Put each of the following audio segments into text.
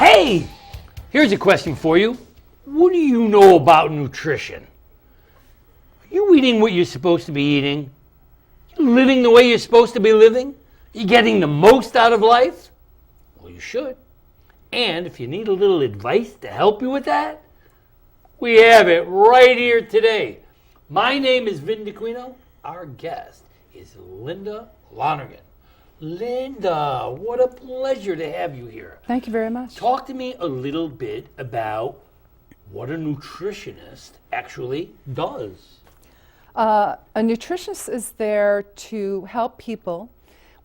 Hey, here's a question for you. What do you know about nutrition? Are you eating what you're supposed to be eating? You living the way you're supposed to be living? You getting the most out of life? Well, you should. And if you need a little advice to help you with that, we have it right here today. My name is Vin Dacquino. Our guest is Linda Lonergan. Linda, what a pleasure to have you here. Thank you very much. Talk to me a little bit about what a nutritionist actually does. A nutritionist is there to help people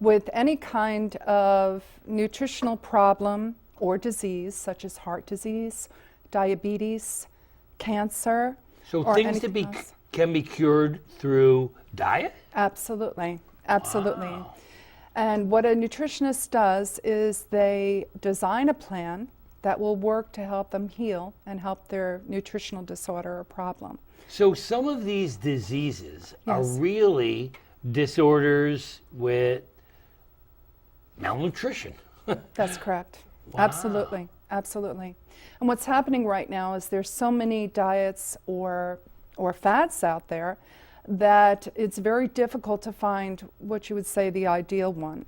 with any kind of nutritional problem or disease, such as heart disease, diabetes, cancer. So or things that can be cured through diet? Absolutely, absolutely. Wow. And what a nutritionist does is they design a plan that will work to help them heal and help their nutritional disorder or problem. So some of these diseases are Yes. really disorders with malnutrition. That's correct. Wow. Absolutely, absolutely. And what's happening right now is there's so many diets or fads out there that it's very difficult to find what you would say the ideal one.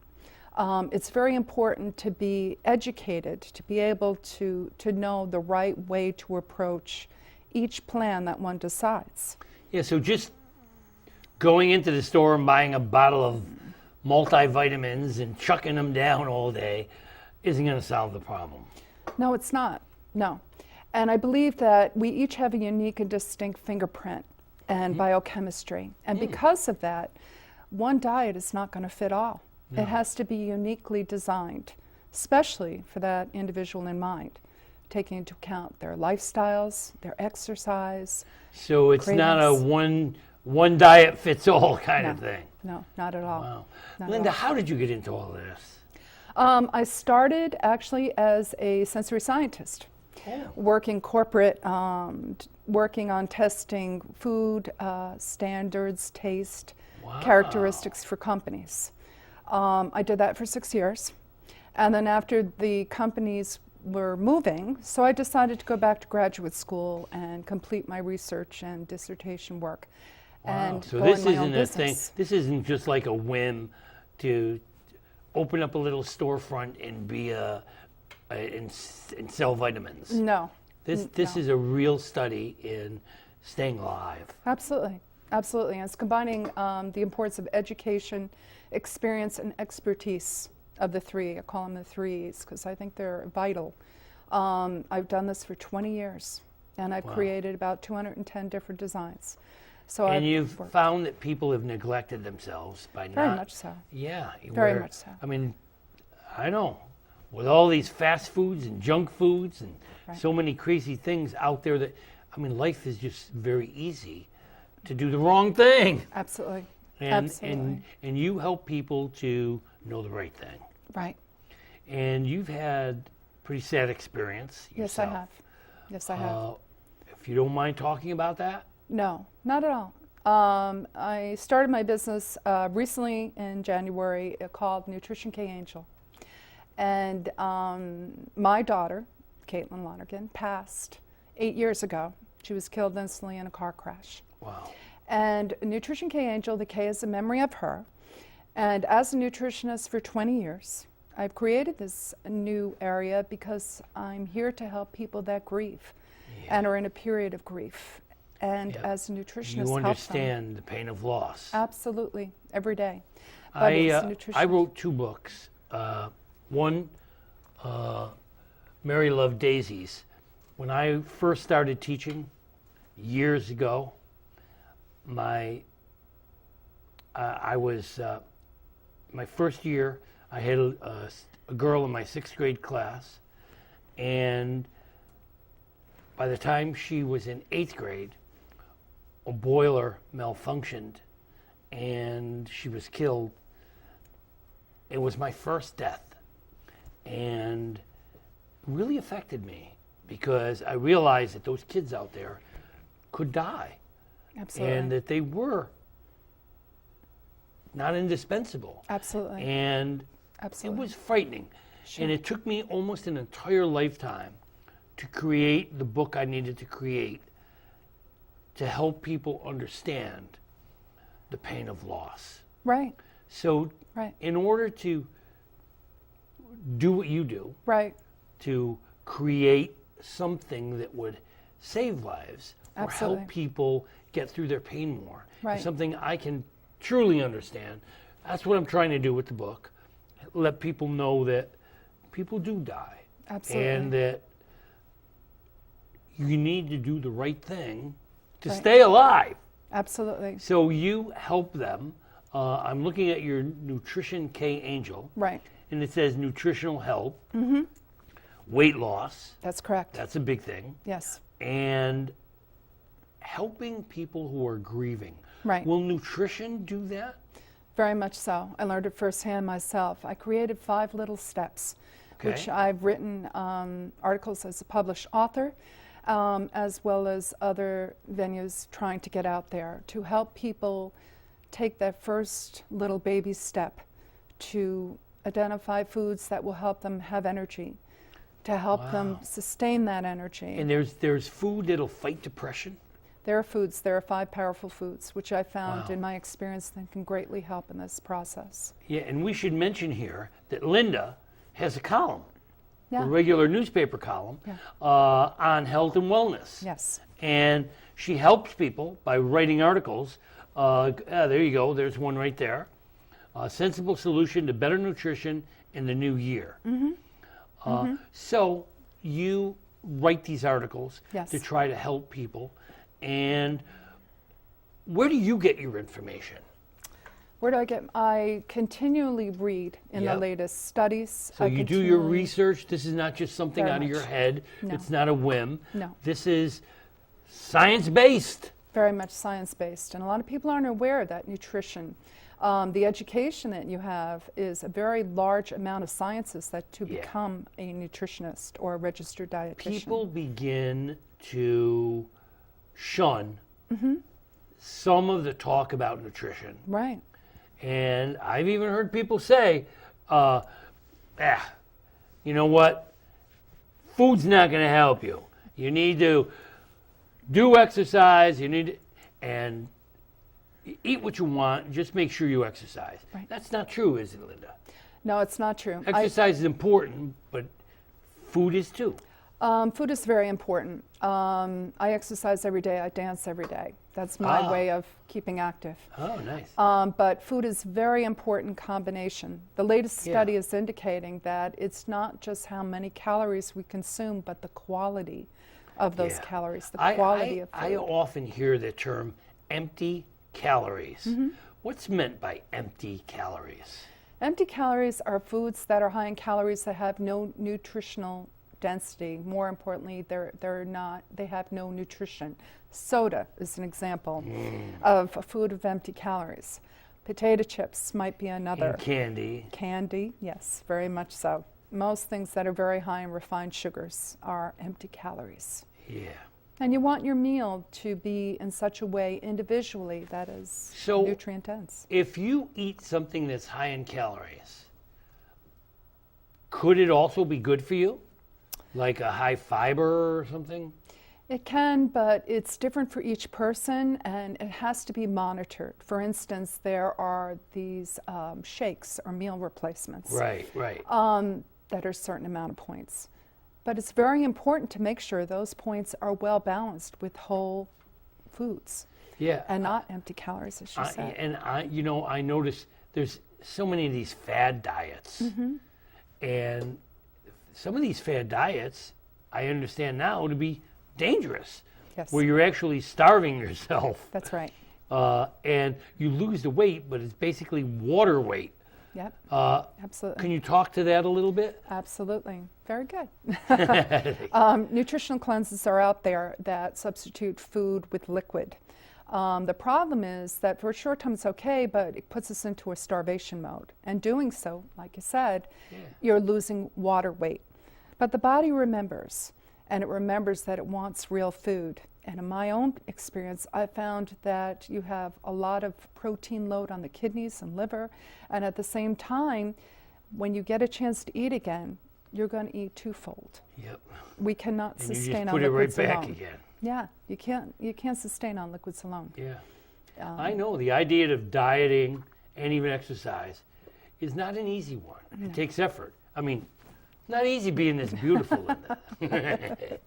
It's very important to be educated, to be able to know the right way to approach each plan that one decides. Yeah, so just going into the store and buying a bottle of multivitamins and chucking them down all day isn't going to solve the problem. No, it's not. No. And I believe that we each have a unique and distinct fingerprint and biochemistry. And because of that, one diet is not going to fit all. No. It has to be uniquely designed, especially for that individual in mind, taking into account their lifestyles, their exercise. So it's not a cravings. one diet fits all kind of thing. No, not at all. Wow. Not at Linda, all. how did you get into all this? I started actually as a sensory scientist, working corporate, working on testing food standards, taste, characteristics for companies. I did that for 6 years. And then after the companies were moving, so I decided to go back to graduate school and complete my research and dissertation work. Wow. And So go this in my own isn't a thing. business. This isn't just like a whim to open up a little storefront and be and sell vitamins. No. This is a real study in staying alive. Absolutely, absolutely. And it's combining the importance of education, experience, and expertise of the three. I call them the threes because I think they're vital. I've done this for 20 years, and I've created about 210 different designs. So And I've you've worked. found that people have neglected themselves by Very not. much so. Yeah. Very much so. I mean, I know. With all these fast foods and junk foods and so many crazy things out there that, I mean, life is just very easy to do the wrong thing. Absolutely. And, Absolutely. and you help people to know the right thing. Right. And you've had pretty sad experience Yes, I yourself. have. Yes, I have. If you don't mind talking about that. No, not at all. I started my business recently in January called Nutrition K Angel. And my daughter, Caitlin Lonergan, passed 8 years ago. She was killed instantly in a car crash. Wow. And Nutrition K Angel, the K is a memory of her. And as a nutritionist for 20 years, I've created this new area because I'm here to help people that grieve and are in a period of grief. And as a nutritionist, You help them. understand the pain of loss. Absolutely, every day. But it's nutrition. I wrote 2 books. One, Mary Loved Daisies. When I first started teaching years ago, my first year, I had a girl in my 6th grade class, and by the time she was in 8th grade, a boiler malfunctioned and she was killed. It was my first death, and it really affected me because I realized that those kids out there could die. Absolutely. And that they were not indispensable. Absolutely. And Absolutely. it was frightening. Sure. And it took me almost an entire lifetime to create the book I needed to create to help people understand the pain of loss. Right. So Right. in order to do what you do, Right. to create something that would save lives or Absolutely. help people get through their pain more, Right. something I can truly understand, that's what I'm trying to do with the book. Let people know that people do die. Absolutely. And that you need to do the right thing to Right. stay alive. Absolutely. So you help them. I'm looking at your Nutrition K Angel, Right. and it says nutritional help, weight loss, That's correct. that's a big thing, Yes. and helping people who are grieving. Right. Will nutrition do that? Very much so. I learned it firsthand myself. I created 5 little steps, which Okay. I've written articles as a published author, as well as other venues trying to get out there to help people take that first little baby step to identify foods that will help them have energy, to help them sustain that energy. And there's food that'll fight depression? There are foods, there are 5 powerful foods, which I found Wow. in my experience that can greatly help in this process. Yeah, and we should mention here that Linda has a column, Yeah. a regular newspaper column, Yeah. on health and wellness. Yes. And she helps people by writing articles. There you go, there's one right there. Sensible solution to better nutrition in the new year. So you write these articles Yes. to try to help people. And where do you get your information? Where do I get? I continually read in the Yep. latest studies. So you do your research. This is not just something Very out of your much. head. No. It's not a whim. No. This is science-based. Very much science-based, and a lot of people aren't aware that nutrition, the education that you have, is a very large amount of sciences that to Yeah. become a nutritionist or a registered dietitian. People begin to shun some of the talk about nutrition. Right. And I've even heard people say, you know what? Food's not going to help you. You need to do exercise. You need to, and eat what you want. Just make sure you exercise. Right. That's not true, is it, Linda? No, it's not true. Exercise is important, but food is too. Food is very important. I exercise every day. I dance every day. That's my way of keeping active. Oh, nice. But food is very important combination. The latest Yeah. study is indicating that it's not just how many calories we consume, but the quality of those Yeah. calories, the quality of food. I often hear the term empty calories. What's meant by empty calories? Empty calories are foods that are high in calories that have no nutritional density. More importantly, they have no nutrition. Soda is an example of a food of empty calories. Potato chips might be another. And candy. Candy, yes, very much so. Most things that are very high in refined sugars are empty calories. Yeah. And you want your meal to be in such a way individually that is So- nutrient dense. If you eat something that's high in calories, could it also be good for you? Like a high fiber or something? It can, but it's different for each person and it has to be monitored. For instance, there are these shakes or meal replacements Right. that are a certain amount of points. But it's very important to make sure those points are well balanced with whole foods Yeah. and not empty calories, as you said. I notice there's so many of these fad diets. And some of these fad diets, I understand now to be dangerous, Yes. where you're actually starving yourself. That's right. And you lose the weight, but it's basically water weight. Yep. Absolutely. Can you talk to that a little bit? Absolutely. Very good. Nutritional cleanses are out there that substitute food with liquid. The problem is that for a short time it's okay, but it puts us into a starvation mode. And doing so, like you said, you're losing water weight. But the body remembers, and it remembers that it wants real food. And in my own experience, I found that you have a lot of protein load on the kidneys and liver, and at the same time, when you get a chance to eat again, you're going to eat twofold. Yep. We cannot And you sustain just on put it right liquids back alone. again. Yeah, you can't sustain on liquids alone. Yeah. I know the idea of dieting and even exercise is not an easy one. It takes effort. I mean, not easy being this beautiful, Linda.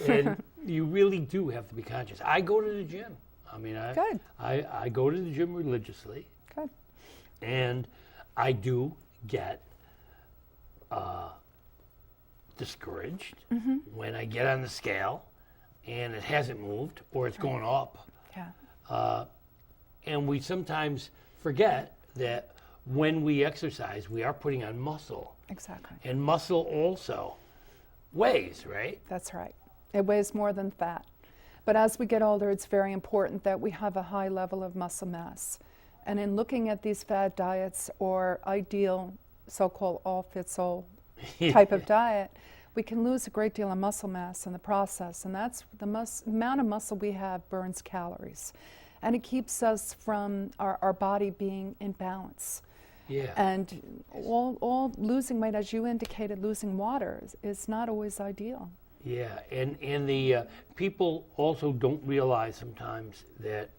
And you really do have to be conscious. I go to the gym. I mean, Good. I go to the gym religiously, Good. and I do get discouraged when I get on the scale and it hasn't moved or it's going up. Yeah. And we sometimes forget that when we exercise, we are putting on muscle. Exactly. And muscle also weighs, right? That's right. It weighs more than fat. But as we get older, it's very important that we have a high level of muscle mass. And in looking at these fad diets or ideal so-called all-fits-all type of diet, we can lose a great deal of muscle mass in the process. And that's the amount of muscle we have burns calories. And it keeps us from our body being in balance. Yeah. And all losing weight, as you indicated, losing water is not always ideal. Yeah, and the people also don't realize sometimes that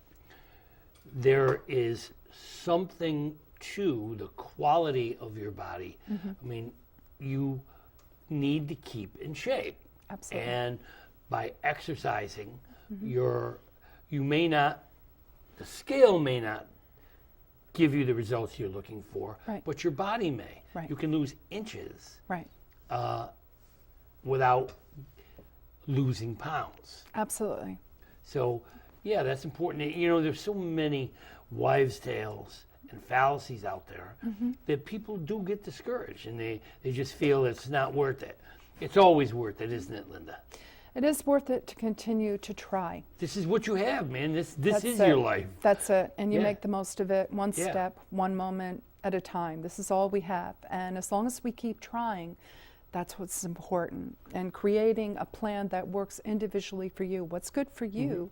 there is something to the quality of your body. I mean, you need to keep in shape. Absolutely. And by exercising, you may not, the scale may not give you the results you're looking for, Right. but your body may. Right. You can lose inches Right. without losing pounds. Absolutely. So, yeah, that's important. You know, there's so many wives' tales and fallacies out there that people do get discouraged and they just feel it's not worth it. It's always worth it, isn't it, Linda? It is worth it to continue to try. This is what you have, man. This That's is it. your life. That's it. And you Yeah. make the most of it one Yeah. step, one moment at a time. This is all we have. And as long as we keep trying, that's what's important. And creating a plan that works individually for you. What's good for you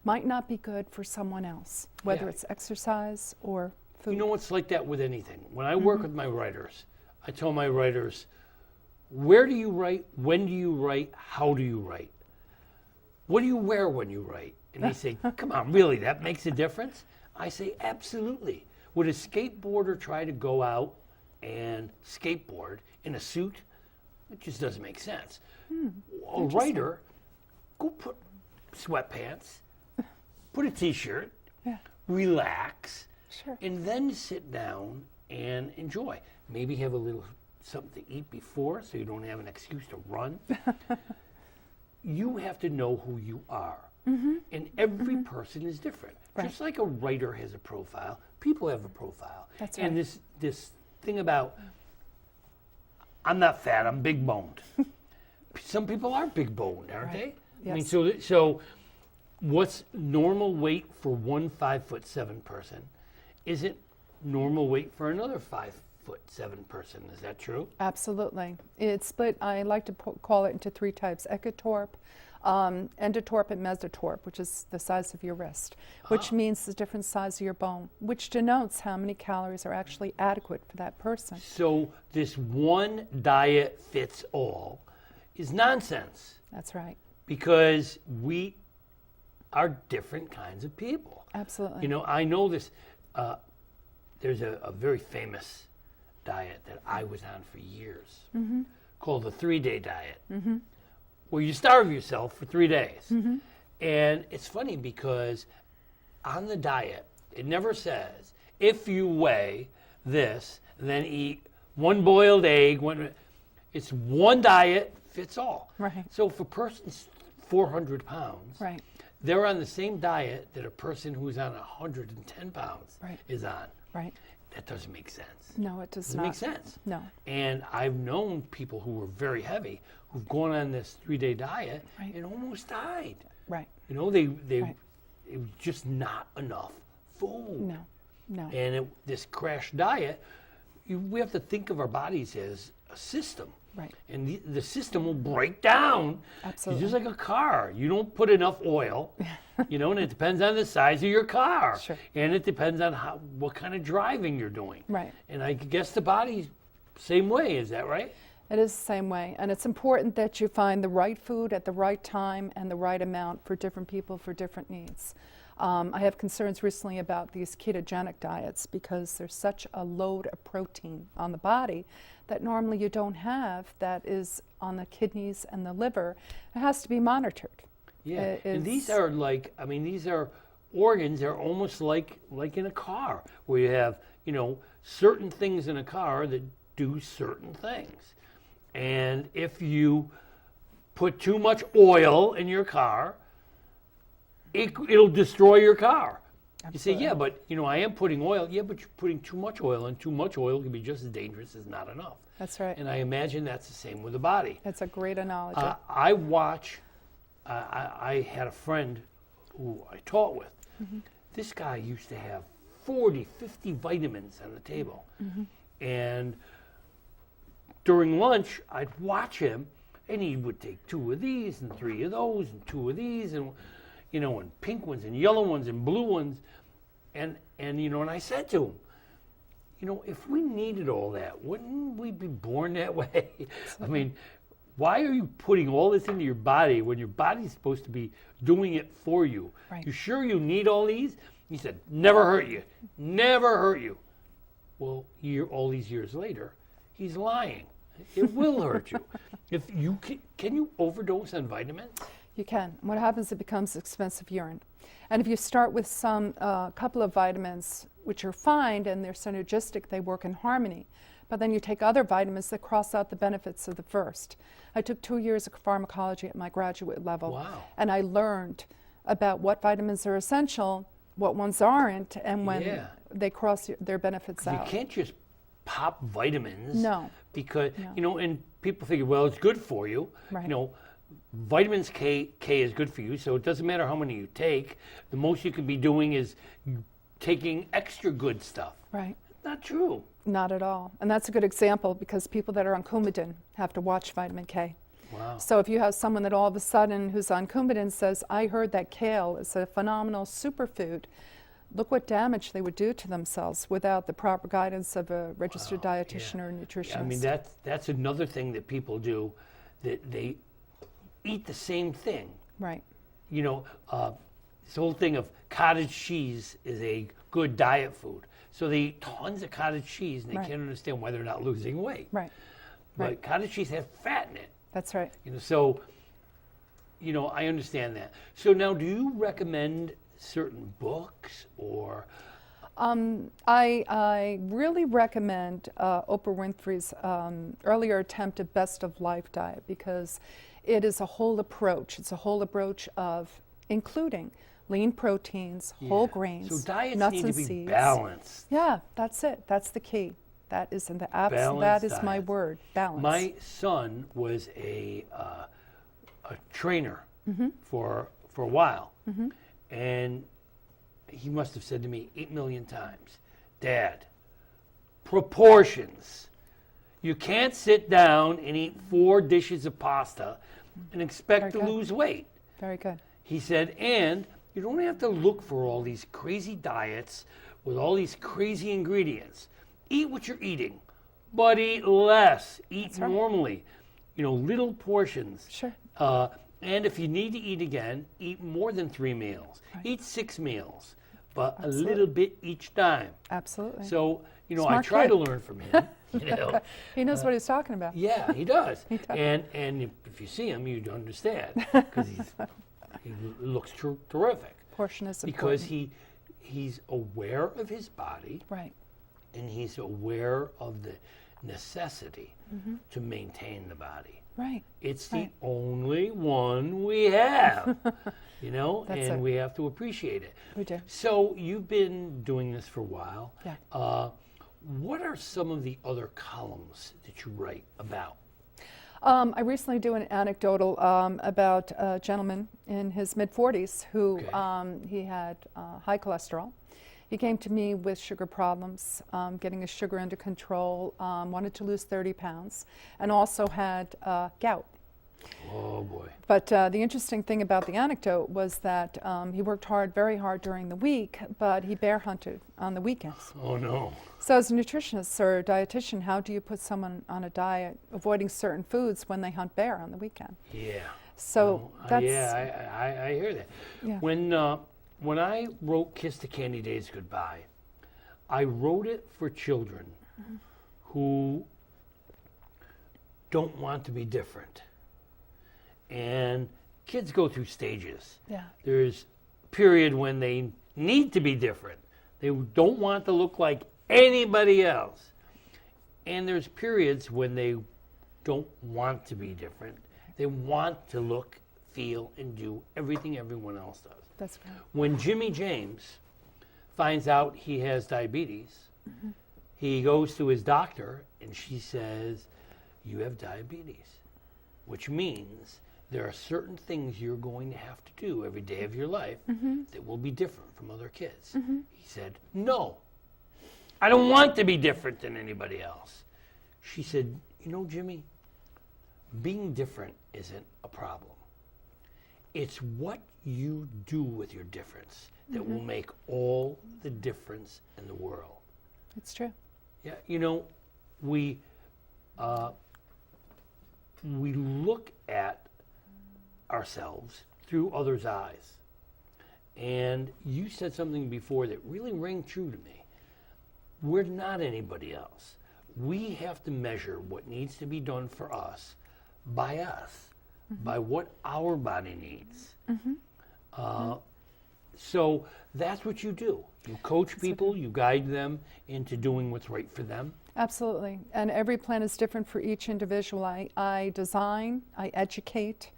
might not be good for someone else, whether Yeah. it's exercise or food. You know, it's like that with anything. When I work with my writers, I tell my writers, where do you write? When do you write? How do you write? What do you wear when you write? And they say, come on, really, that makes a difference? I say, absolutely. Would a skateboarder try to go out and skateboard in a suit? It just doesn't make sense. A writer, go put sweatpants, put a t-shirt, Yeah. relax, Sure. and then sit down and enjoy. Maybe have a little something to eat before so you don't have an excuse to run. You have to know who you are. And every person is different. Right. Just like a writer has a profile, people have a profile. That's and right. this thing about, I'm not fat, I'm big boned. Some people are big boned, aren't Right. they? I mean, Yes. so what's normal weight for one 5'7" person isn't normal weight for another 5'7" person. Is that true? Absolutely. It's split, I like to call it into three types: ecotorp, endotorp, and mesotorp, which is the size of your wrist, which means the different size of your bone, which denotes how many calories are actually adequate for that person. So this one diet fits all is nonsense That's right. because we are different kinds of people. Absolutely. You know, I know this. There's a very famous diet that I was on for years called the 3-day diet, where you starve yourself for 3 days. And it's funny because on the diet, it never says, if you weigh this, then eat one boiled egg. It's one diet fits all. Right. So if a person's 400 pounds, Right. they're on the same diet that a person who's on 110 pounds Right. is on. Right. That doesn't make sense. No, it does Doesn't not. make sense. No. And I've known people who were very heavy who've gone on this 3-day diet Right. and almost died. Right. You know, they Right. it was just not enough food. No. No. And this crash diet, we have to think of our bodies as a system. Right. And the system will break down. Absolutely. It's just like a car. You don't put enough oil, you know, and it depends on the size of your car. Sure. And it depends on what kind of driving you're doing. Right. And I guess the body same way, is that right? It is the same way, and it's important that you find the right food at the right time and the right amount for different people for different needs. I have concerns recently about these ketogenic diets because there's such a load of protein on the body that normally you don't have, that is on the kidneys and the liver. It has to be monitored. Yeah, and these are like, I mean, these are organs are almost like in a car, where you have, certain things in a car that do certain things. And if you put too much oil in your car, it'll destroy your car. Absolutely. You say, yeah, but I am putting oil. Yeah, but you're putting too much oil, and too much oil can be just as dangerous as not enough. That's right. And I imagine that's the same with the body. That's a great analogy. I had a friend who I taught with. Mm-hmm. This guy used to have 40, 50 vitamins on the table. Mm-hmm. And during lunch, I'd watch him, and he would take 2 of these and 3 of those and 2 of these, and and pink ones and yellow ones and blue ones, and I said to him, if we needed all that, wouldn't we be born that way? I mean, why are you putting all this into your body when your body's supposed to be doing it for you? Right. You sure you need all these? He said, never hurt you, never hurt you. Well, all these years later, he's lying. It will hurt you. If you can you overdose on vitamins? You can. What happens, it becomes expensive urine. And if you start with some couple of vitamins, which are fine and they're synergistic, they work in harmony, but then you take other vitamins that cross out the benefits of the first. I took 2 years of pharmacology at my graduate level. Wow. And I learned about what vitamins are essential, what ones aren't, and when they cross their benefits out. You can't just pop vitamins. No. Because, and people figure, well, it's good for you. Right. Vitamins K is good for you, so it doesn't matter how many you take. The most you can be doing is taking extra good stuff. Right. Not true. Not at all. And that's a good example because people that are on Coumadin have to watch vitamin K. Wow. So if you have someone that all of a sudden who's on Coumadin says, I heard that kale is a phenomenal superfood, look what damage they would do to themselves without the proper guidance of a registered dietitian or nutritionist. Yeah, I mean, that's another thing that people do, that they eat the same thing. Right. This whole thing of cottage cheese is a good diet food. So they eat tons of cottage cheese, and they can't understand why they're not losing weight. Right. But cottage cheese has fat in it. That's right. So, I understand that. So now, do you recommend certain books or? I really recommend Oprah Winfrey's earlier attempt at Best of Life diet because it is a whole approach. It's a whole approach of including lean proteins, whole grains, so diets nuts need and to be seeds. Balanced. Yeah, that's it. That's the key. That is my word. Balance. My son was a trainer for a while, and he must have said to me 8 million times, Dad, proportions. You can't sit down and eat 4 dishes of pasta and expect to lose weight. Very good. He said, and you don't have to look for all these crazy diets with all these crazy ingredients. Eat what you're eating, but eat less. Eat normally, little portions. Sure. And if you need to eat again, eat more than 3 meals. Right. Eat 6 meals, but a little bit each time. Absolutely. So, Smart I try kid. to learn from him. He knows what he's talking about. Yeah, he does. He does. And if you see him, you'd understand because he looks terrific. Portion is important. Because he's aware of his body. Right. And he's aware of the necessity to maintain the body. Right. It's the only one we have, That's we have to appreciate it. We do. So you've been doing this for a while. Yeah. What are some of the other columns that you write about? I recently do an anecdotal about a gentleman in his mid-40s who he had high cholesterol. He came to me with sugar problems, getting his sugar under control, wanted to lose 30 pounds, and also had gout. Oh boy. But the interesting thing about the anecdote was that he worked very hard during the week, but he bear hunted on the weekends. Oh no. So as a nutritionist or a dietitian, how do you put someone on a diet avoiding certain foods when they hunt bear on the weekend? Yeah. So that's... I hear that. Yeah. When I wrote Kiss the Candy Days Goodbye, I wrote it for children who don't want to be different. And kids go through stages. Yeah. There's a period when they need to be different. They don't want to look like anybody else. And there's periods when they don't want to be different. They want to look, feel, and do everything everyone else does. That's great. When Jimmy James finds out he has diabetes, he goes to his doctor and she says, "You have diabetes," which means there are certain things you're going to have to do every day of your life that will be different from other kids. He said, "No, I don't want to be different than anybody else." She said, "You know, Jimmy, being different isn't a problem. It's what you do with your difference that will make all the difference in the world." It's true. Yeah, you know, we look at ourselves through others' eyes. And you said something before that really rang true to me. We're not anybody else. We have to measure what needs to be done for us, by what our body needs. So that's what you do. You coach people, you guide them into doing what's right for them. Absolutely. And every plan is different for each individual. I design, I educate,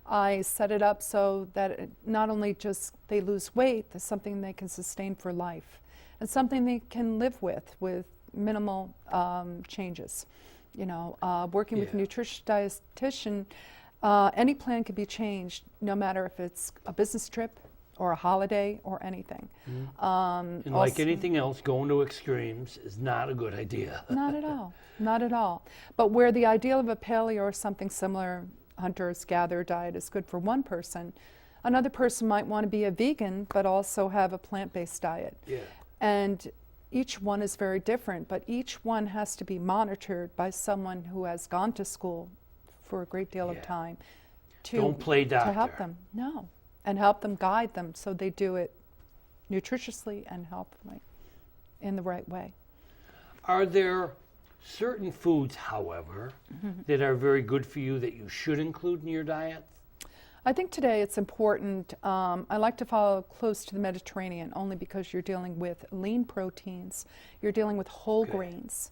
I set it up so that it not only just they lose weight, there's something they can sustain for life and something they can live with minimal changes. You know, working with a nutrition dietitian, any plan can be changed no matter if it's a business trip or a holiday or anything. And like anything else, going to extremes is not a good idea. Not at all. Not at all. But where the ideal of a paleo or something similar, hunters-gatherer diet, is good for one person, another person might want to be a vegan but also have a plant-based diet. Yeah. And each one is very different, but each one has to be monitored by someone who has gone to school for a great deal of time Don't play doctor. to help them. No. And help them, guide them so they do it nutritiously and healthfully in the right way. Are there certain foods, however, that are very good for you that you should include in your diet? I think today it's important. I like to follow close to the Mediterranean only because you're dealing with lean proteins. You're dealing with whole grains.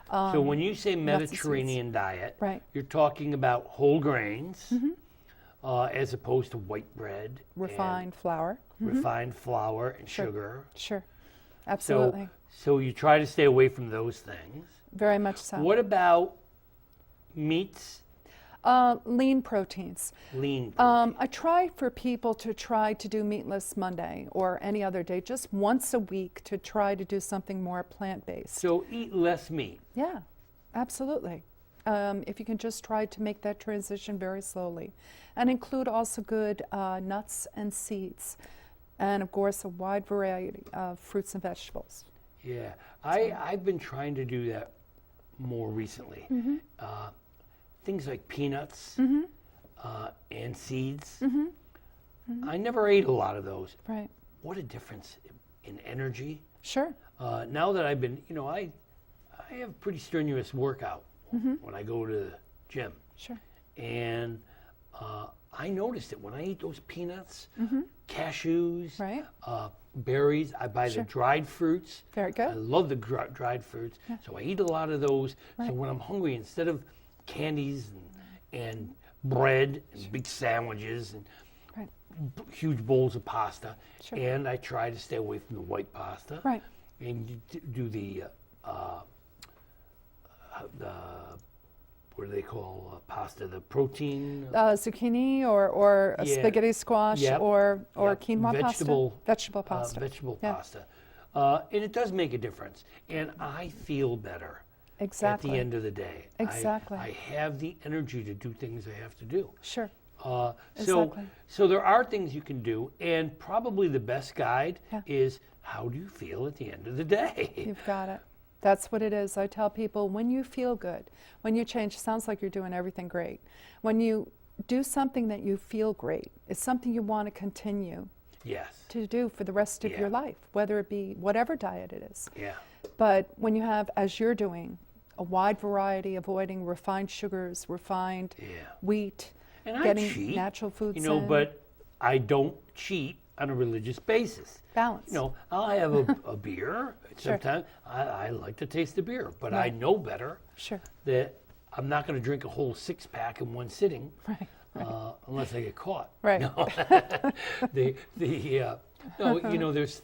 So when you say nuts and seeds. Mediterranean diet, Right. you're talking about whole grains as opposed to white bread, Refined flour. and refined flour and Sure. sugar. Sure. Absolutely. So you try to stay away from those things. Very much so. What about meats? Lean proteins. Lean protein. I try for people to try to do meatless Monday or any other day, just once a week, to try to do something more plant-based. So eat less meat. Yeah, absolutely. If you can just try to make that transition very slowly. And include also good nuts and seeds. And of course, a wide variety of fruits and vegetables. Yeah, I've been trying to do that more recently. Things like peanuts and seeds. I never ate a lot of those. Right. What a difference in energy. Sure. Now that I've been, I have a pretty strenuous workout when I go to the gym. Sure. And I noticed it when I eat those peanuts, cashews, Right. Berries. I buy the dried fruits. Very good. I love the dried fruits. So I eat a lot of those. Right. So when I'm hungry, instead of candies and bread and big sandwiches and Right. huge bowls of pasta, Sure. and I try to stay away from the white pasta. Right. And do the what do they call pasta? The protein. Zucchini or a spaghetti squash Yep. or Yep. quinoa Vegetable- pasta. Vegetable pasta. Vegetable Yeah. pasta. And it does make a difference. And I feel better Exactly. at the end of the day. Exactly. I have the energy to do things I have to do. Sure. So there are things you can do, and probably the best guide Yeah. is how do you feel at the end of the day? You've got it. That's what it is. I tell people, when you feel good, when you change, sounds like you're doing everything great. When you do something that you feel great, it's something you want to continue Yes. to do for the rest of Yeah. your life, whether it be whatever diet it is. Yeah. But when you have, as you're doing, a wide variety, avoiding refined sugars, refined Yeah. wheat, And I getting cheat, natural foods you know, in. but I don't cheat on a religious basis. Balance. You know, I'll have a beer. Sure. Sometimes I like to taste the beer, but I Right. know better Sure. that I'm not going to drink a whole 6-pack in one sitting, Right. unless I get caught. Right. No, no, you know, there's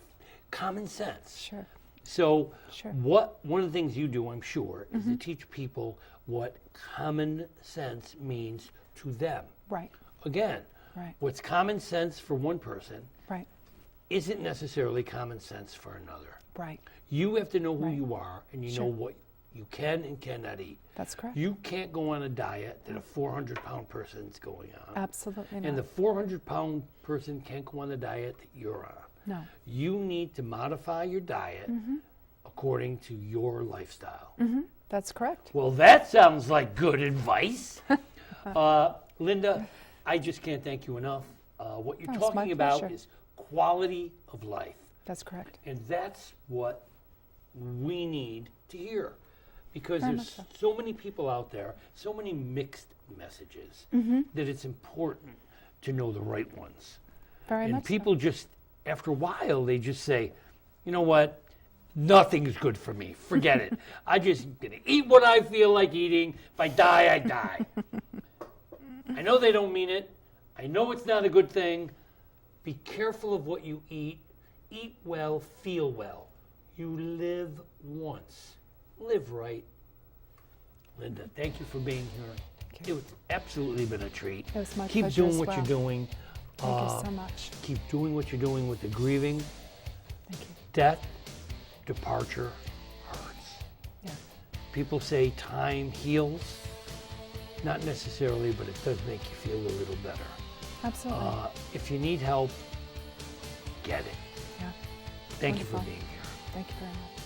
common sense. Sure. So, Sure. one of the things you do, I'm sure, is to teach people what common sense means to them. Right. Again, Right. what's common sense for one person Right. isn't necessarily common sense for another. Right. You have to know who Right. you are, and you Sure. know what you can and cannot eat. That's correct. You can't go on a diet that a 400-pound person's going on. Absolutely And not. the 400-pound person can't go on the diet that you're on. No. You need to modify your diet according to your lifestyle. That's correct. Well, that sounds like good advice. Linda, I just can't thank you enough. What you're Oh, it's my talking about pleasure. is quality of life. That's correct. And that's what we need to hear. Because Very there's much so many people out there, so many mixed messages, that it's important to know the right ones. Very And much so. people just, after a while, they just say, you know what? Nothing's good for me. Forget it. I just gonna eat what I feel like eating. If I die, I die. I know they don't mean it. I know it's not a good thing. Be careful of what you eat. Eat well, feel well. You live once. Live right. Linda, thank you for being here. It's absolutely been a treat. It was my Keep pleasure doing as what well. you're doing. Thank you so much. Keep doing what you're doing with the grieving. Thank you. Death, departure hurts. Yeah. People say time heals. Not necessarily, but it does make you feel a little better. Absolutely. If you need help, get it. Yeah. Thank you for Wonderful. being here. Thank you very much.